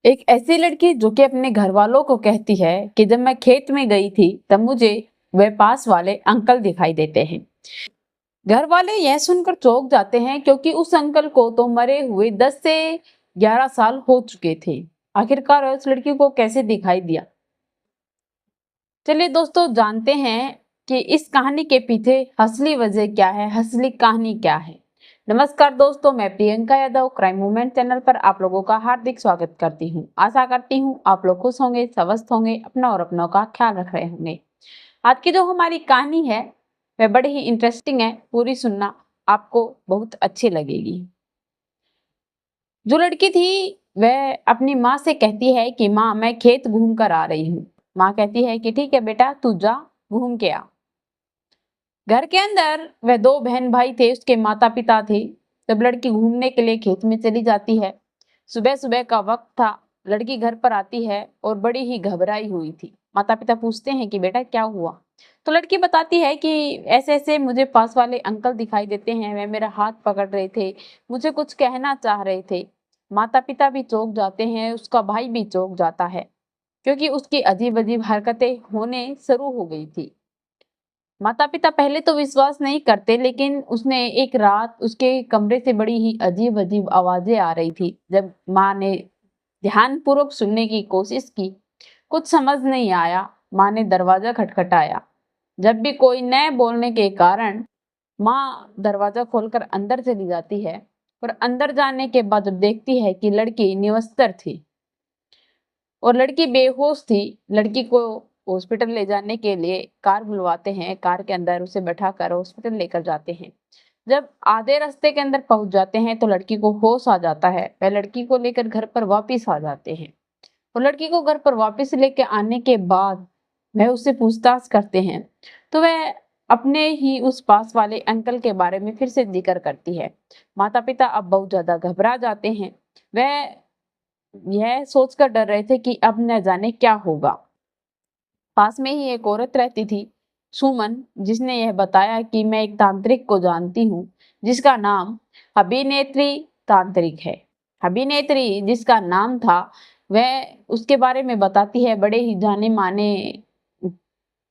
एक ऐसी लड़की जो कि अपने घर वालों को कहती है कि जब मैं खेत में गई थी तब मुझे वह पास वाले अंकल दिखाई देते हैं। घर वाले यह सुनकर चौंक जाते हैं क्योंकि उस अंकल को तो मरे हुए 10 से 11 साल हो चुके थे। आखिरकार उस लड़की को कैसे दिखाई दिया? चलिए दोस्तों, जानते हैं कि इस कहानी के पीछे असली वजह क्या है, असली कहानी क्या है। नमस्कार दोस्तों, मैं Priyanka Yadav crime movement channel पर आप लोगों का हार्दिक स्वागत करती हूँ। आशा करती हूँ आप लोग खुश होंगे, स्वस्थ होंगे, अपना और अपनों का ख्याल रख रहे होंगे। आज की जो हमारी कहानी है वह बड़ी ही इंटरेस्टिंग है, पूरी सुनना, आपको बहुत अच्छी लगेगी। जो लड़की थी वह अपनी माँ से कहती है कि माँ, मैं खेत घूम कर आ रही हूँ। माँ कहती है कि ठीक है बेटा, तू जा, घूम के आ। घर के अंदर वह दो बहन भाई थे, उसके माता पिता थे। जब लड़की घूमने के लिए खेत में चली जाती है, सुबह सुबह का वक्त था, लड़की घर पर आती है और बड़ी ही घबराई हुई थी। माता पिता पूछते हैं कि बेटा क्या हुआ? तो लड़की बताती है कि ऐसे ऐसे मुझे पास वाले अंकल दिखाई देते हैं, वह मेरा हाथ पकड़ रहे थे, मुझे कुछ कहना चाह रहे थे। माता पिता भी चौंक जाते हैं, उसका भाई भी चौंक जाता है क्योंकि उसकी अजीब अजीब हरकतें होने शुरू हो गई थी। माता पिता पहले तो विश्वास नहीं करते, लेकिन उसने एक रात उसके कमरे से बड़ी ही अजीब अजीब आवाजें आ रही थी। जब माँ ने ध्यानपूर्वक सुनने की कोशिश की, कुछ समझ नहीं आया। माँ ने दरवाजा खटखटाया। जब भी कोई न बोलने के कारण माँ दरवाजा खोलकर अंदर चली जाती है और अंदर जाने के बाद जब देखती है कि लड़की निवस्त्र थी और लड़की बेहोश थी। लड़की को हॉस्पिटल ले जाने के लिए कार बुलवाते हैं, कार के अंदर उसे बैठाकर हॉस्पिटल लेकर जाते हैं। जब आधे रास्ते के अंदर पहुंच जाते हैं तो लड़की को होश आ जाता है। वह लड़की को लेकर घर पर वापिस आ जाते हैं और लड़की को घर पर वापस लेके आने के बाद वह उससे पूछताछ करते हैं तो वह अपने ही उस पास वाले अंकल के बारे में फिर से जिक्र करती है। माता पिता अब बहुत ज्यादा घबरा जाते हैं। वह यह सोचकर डर रहे थे कि अब न जाने क्या होगा। पास में ही एक औरत रहती थी, सुमन, जिसने यह बताया कि मैं एक तांत्रिक को जानती हूँ जिसका नाम अभिनेत्री तांत्रिक है। अभिनेत्री जिसका नाम था, वह उसके बारे में बताती है, बड़े ही जाने माने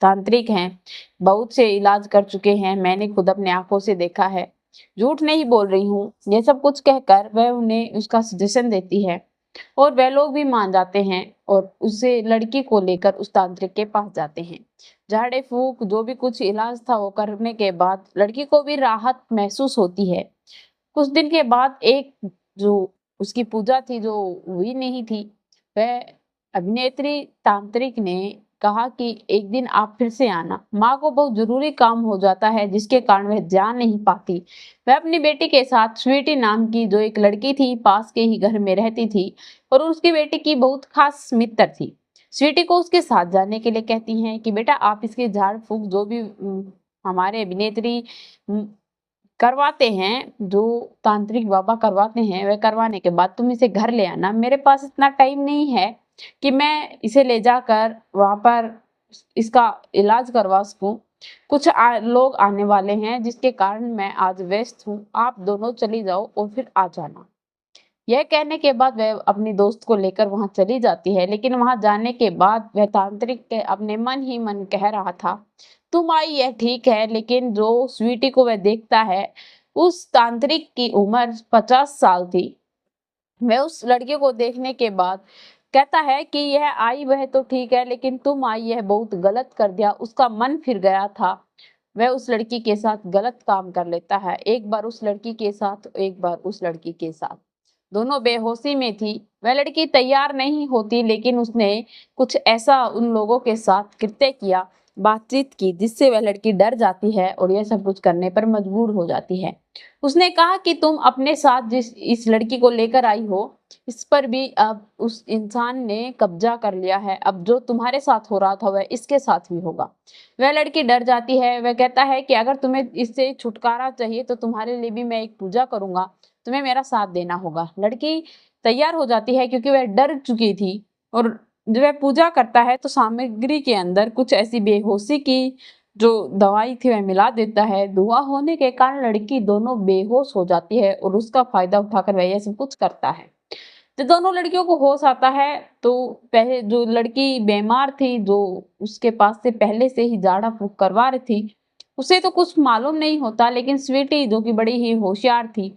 तांत्रिक हैं, बहुत से इलाज कर चुके हैं, मैंने खुद अपने आंखों से देखा है, झूठ नहीं बोल रही हूँ। ये सब कुछ कहकर वह उन्हें उसका सजेशन देती है और वह लोग भी मान जाते हैं और उसे लड़की को लेकर उस तांत्रिक के पास जाते हैं। झाड़े फूक जो भी कुछ इलाज था वो करने के बाद लड़की को भी राहत महसूस होती है। कुछ दिन के बाद एक जो उसकी पूजा थी जो हुई नहीं थी, वह अभिनेत्री तांत्रिक ने कहा कि एक दिन आप फिर से आना। माँ को बहुत जरूरी काम हो जाता है जिसके कारण वह जा नहीं पाती। वह अपनी बेटी के साथ स्वीटी नाम की जो एक लड़की थी, पास के ही घर में रहती थी और उसकी बेटी की बहुत खास मित्र थी। स्वीटी को उसके साथ जाने के लिए कहती हैं कि बेटा आप इसके झाड़ फूक जो भी हमारे अभिनेत्री करवाते हैं, जो तांत्रिक बाबा करवाते हैं, वह करवाने के बाद तुम इसे घर ले आना। मेरे पास इतना टाइम नहीं है कि मैं इसे ले जाकर वहां पर इसका इलाज करवा सकूं। कुछ लोग आने वाले हैं जिसके कारण मैं आज व्यस्त हूँ, आप दोनों चली जाओ और फिर आ जाना। यह कहने के बाद वह अपनी दोस्त को लेकर वहां चली जाती है, लेकिन वहां जाने के बाद वह तांत्रिक के अपने मन ही मन कह रहा था, तुम आई यह ठीक है, लेकिन जो स्वीटी को वह देखता है, उस तांत्रिक की उम्र 50 साल थी। वह उस लड़के को देखने के बाद कहता है कि यह आई वह तो ठीक है, लेकिन तुम आई यह बहुत गलत कर दिया। उसका मन फिर गया था, वह उस लड़की के साथ गलत काम कर लेता है, एक बार उस लड़की के साथ, एक बार उस लड़की के साथ। दोनों बेहोशी में थी। वह लड़की तैयार नहीं होती, लेकिन उसने कुछ ऐसा उन लोगों के साथ कृत्य किया, बातचीत की, जिससे वह लड़की डर जाती है और यह सब कुछ करने पर मजबूर हो जाती है। उसने कहा कि तुम अपने साथ जिस इस लड़की को लेकर आई हो, इस पर भी अब उस इंसान ने कब्जा कर लिया है। अब जो तुम्हारे साथ हो रहा था वह इसके साथ भी होगा। वह लड़की डर जाती है। वह कहता है कि अगर तुम्हें इससे छुटकारा चाहिए तो तुम्हारे लिए भी मैं एक पूजा करूंगा, तुम्हें मेरा साथ देना होगा। लड़की तैयार हो जाती है क्योंकि वह डर चुकी थी और जब वह पूजा करता है तो सामग्री के अंदर कुछ ऐसी बेहोशी की जो दवाई थी वह मिला देता है। धुआं होने के कारण लड़की दोनों बेहोश हो जाती है और उसका फायदा उठाकर वह यह सब कुछ करता है। जब दोनों लड़कियों को होश आता है तो पहले जो लड़की बीमार थी, जो उसके पास से पहले से ही झाड़ा फूंक करवा रही थी, उसे तो कुछ मालूम नहीं होता, लेकिन स्वीटी जो कि बड़ी ही होशियार थी,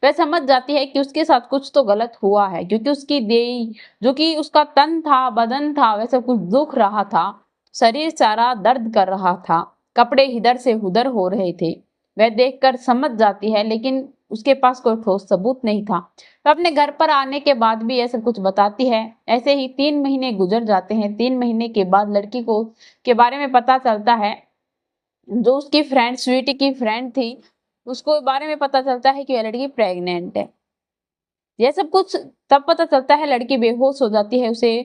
वह समझ जाती है कि उसके साथ कुछ तो गलत हुआ है, क्योंकि उसकी देही, जो कि उसका तन था, बदन था, वह सब कुछ दुख रहा था, शरीर सारा दर्द कर रहा था, कपड़े इधर से उधर हो रहे थे। वह देखकर समझ जाती है, लेकिन उसके पास कोई ठोस सबूत नहीं था। वह अपने घर पर आने के बाद भी ऐसा कुछ बताती है। ऐसे ही 3 महीने गुजर जाते हैं। 3 महीने के बाद लड़की को के बारे में पता चलता है। जो उसकी फ्रेंड, स्वीटी की फ्रेंड थी, उसको बारे में पता चलता है कि यह लड़की प्रेग्नेंट है। यह सब कुछ तब पता चलता है, लड़की बेहोश हो जाती है। उसे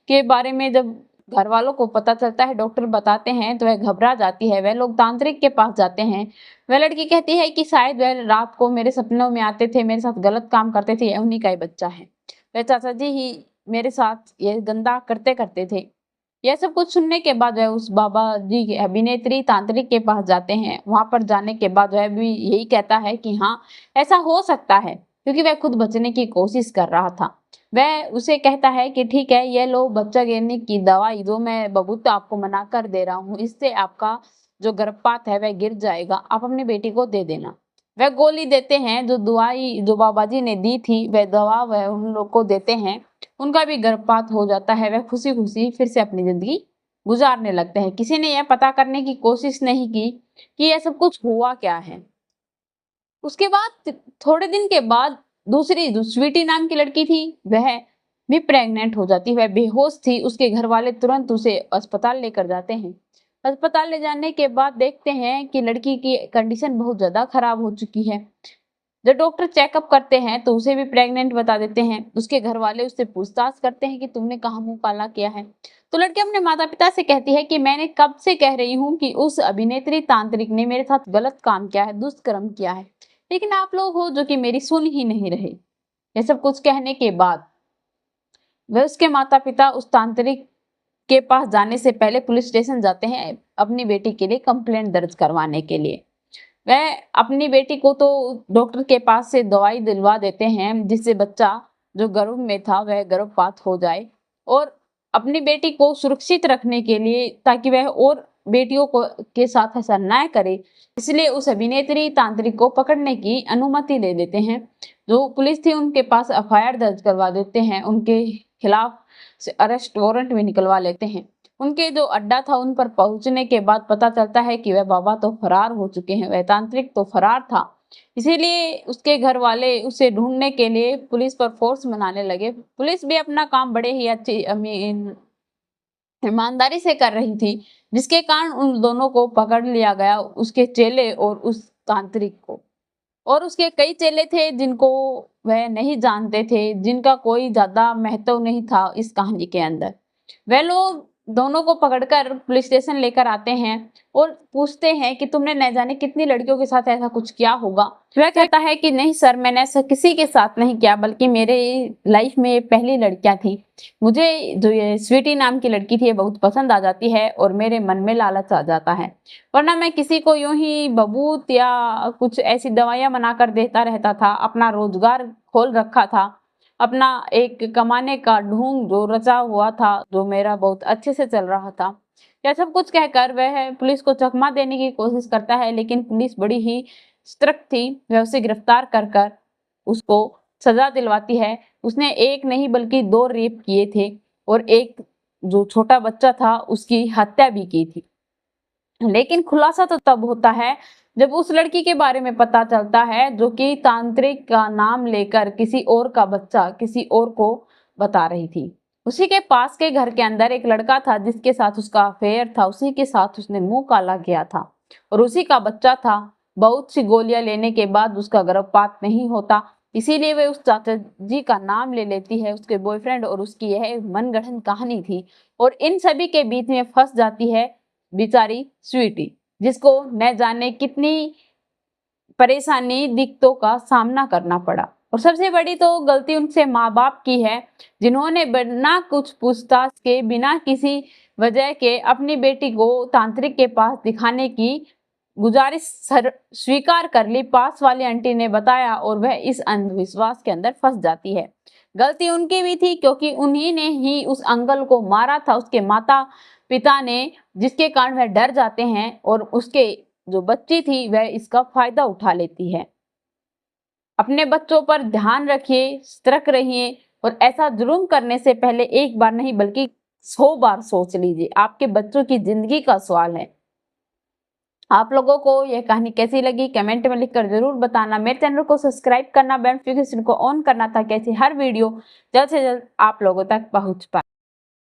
के बारे में जब घर वालों को पता चलता है, डॉक्टर बताते हैं, तो वह घबरा जाती है। वह लोग तांत्रिक के पास जाते हैं। वह लड़की कहती है कि शायद वह रात को मेरे सपनों में आते थे, मेरे साथ गलत काम करते थे, यह उन्हीं का ही बच्चा है। वह चाचा जी ही मेरे साथ ये गंदा करते करते थे। यह सब कुछ सुनने के बाद वह उस बाबा जी के अभिनेत्री तांत्रिक के पास जाते हैं। वहां पर जाने के बाद वह भी यही कहता है कि हाँ, ऐसा हो सकता है, क्योंकि वह खुद बचने की कोशिश कर रहा था। वह उसे कहता है कि ठीक है, ये लो बच्चा गिरने की दवाई, जो मैं बबूत आपको मना कर दे रहा हूँ, इससे आपका जो गर्भपात है वह गिर जाएगा, आप अपनी बेटी को दे देना। वह गोली देते हैं, जो दवाई जो बाबा जी ने दी थी, वह दवा वह उन लोग को देते हैं। उनका भी गर्भपात हो जाता है। वह खुशी खुशी फिर से अपनी जिंदगी गुजारने लगते हैं। किसी ने यह पता करने की कोशिश नहीं की कि यह सब कुछ हुआ क्या है। उसके बाद थोड़े दिन के बाद दूसरी जो स्वीटी नाम की लड़की थी, वह भी प्रेग्नेंट हो जाती है। वह बेहोश थी। उसके घर वाले तुरंत उसे अस्पताल लेकर जाते हैं। अस्पताल ले जाने के बाद देखते हैं कि लड़की की कंडीशन बहुत ज्यादा खराब हो चुकी है। जब डॉक्टर चेकअप करते हैं तो उसे भी प्रेग्नेंट बता देते हैं। उसके घर वाले उससे पूछताछ करते हैं कि तुमने कहाँ मुंह काला किया है। तो लड़की अपने माता पिता से कहती है कि मैंने कब से कह रही हूँ कि उस अभिनेत्री तांत्रिक ने मेरे साथ गलत काम किया है, दुष्कर्म किया है, लेकिन आप लोग हो जो कि मेरी सुन ही नहीं रहे। ये सब कुछ कहने के बाद वह उसके माता पिता उस तांत्रिक के पास जाने से पहले पुलिस स्टेशन जाते हैं, अपनी बेटी के लिए कंप्लेंट दर्ज करवाने के लिए। वह अपनी बेटी को तो डॉक्टर के पास से दवाई दिलवा देते हैं, जिससे बच्चा जो गर्भ में था वह गर्भपात हो जाए। और अपनी बेटी को सुरक्षित रखने के लिए, ताकि वह और बेटियों को के साथ ऐसा न करे, इसलिए उस अभिनेत्री तांत्रिक को पकड़ने की अनुमति दे देते हैं। जो पुलिस थी उनके पास एफआईआर दर्ज करवा देते हैं, उनके खिलाफ से अरेस्ट वारंट भी निकलवा लेते हैं। उनके जो अड्डा था उन पर पहुंचने के बाद पता चलता है कि वह बाबा तो फरार हो चुके हैं, वह तांत्रिक तो फरार था। इसीलिए उसके घर वाले उसे ढूंढने के लिए पुलिस पर फोर्स बनाने लगे। पुलिस भी अपना काम बड़े ही अच्छी ईमानदारी से कर रही थी, जिसके कारण उन दोनों को पकड़ लिया गया, उसके चेले और उस तांत्रिक को। और उसके कई चेले थे जिनको वह नहीं जानते थे, जिनका कोई ज्यादा महत्व नहीं था इस कहानी के अंदर। वह लोग दोनों को पकड़कर पुलिस स्टेशन लेकर आते हैं और पूछते हैं कि तुमने न जाने कितनी लड़कियों के साथ ऐसा कुछ किया होगा। वह कहता है कि नहीं सर, मैंने ऐसा किसी के साथ नहीं किया, बल्कि मेरे लाइफ में ये पहली लड़कियां थी। मुझे जो ये स्वीटी नाम की लड़की थी ये बहुत पसंद आ जाती है और मेरे मन में लालच आ जाता है, वरना मैं किसी को यूं ही बबूत या कुछ ऐसी दवाइयां बनाकर देता रहता था। अपना रोजगार खोल रखा था, अपना एक कमाने का ढोंग जो रचा हुआ था, जो मेरा बहुत अच्छे से चल रहा था। यह सब कुछ कहकर वह पुलिस को चकमा देने की कोशिश करता है, लेकिन पुलिस बड़ी ही सतर्क थी। वह उसे गिरफ्तार कर कर उसको सजा दिलवाती है। उसने एक नहीं बल्कि 2 रेप किए थे और एक जो छोटा बच्चा था उसकी हत्या भी की थी। लेकिन खुलासा तो तब होता है जब उस लड़की के बारे में पता चलता है, जो कि तांत्रिक का नाम लेकर किसी और का बच्चा किसी और को बता रही थी। उसी के पास के घर के अंदर एक लड़का था जिसके साथ उसका अफेयर था, उसी के साथ उसने मुंह काला किया था और उसी का बच्चा था। बहुत सी गोलियां लेने के बाद उसका गर्भपात नहीं होता, इसीलिए वे उस चाचा जी का नाम ले लेती है, उसके बॉयफ्रेंड, और उसकी यह मनगढ़ंत कहानी थी। और इन सभी के बीच में फंस जाती है बेचारी स्वीटी, जिसको न जाने कितनी परेशानी दिक्कतों का सामना करना पड़ा। और सबसे बड़ी तो गलती उनसे माँ बाप की है, जिन्होंने बिना कुछ पूछताछ के, बिना किसी वजह के अपनी बेटी को तांत्रिक के पास दिखाने की गुजारिश स्वीकार कर ली। पास वाली आंटी ने बताया और वह इस अंधविश्वास के अंदर फंस जाती है। गलती उनकी भी थी क्योंकि उन्हीं ने ही उस अंकल को मारा था, उसके माता पिता ने, जिसके कारण वह डर जाते हैं और उसके जो बच्ची थी वह इसका फायदा उठा लेती है। अपने बच्चों पर ध्यान रखिए, सतर्क रहिए और ऐसा जुर्म करने से पहले एक बार नहीं बल्कि 100 बार सोच लीजिए। आपके बच्चों की जिंदगी का सवाल है। आप लोगों को यह कहानी कैसी लगी कमेंट में लिखकर जरूर बताना। मेरे चैनल को सब्सक्राइब करना, बेल नोटिफिकेशन को ऑन करना ताकि ऐसी हर वीडियो जल्द से जल्द आप लोगों तक पहुंच पाए।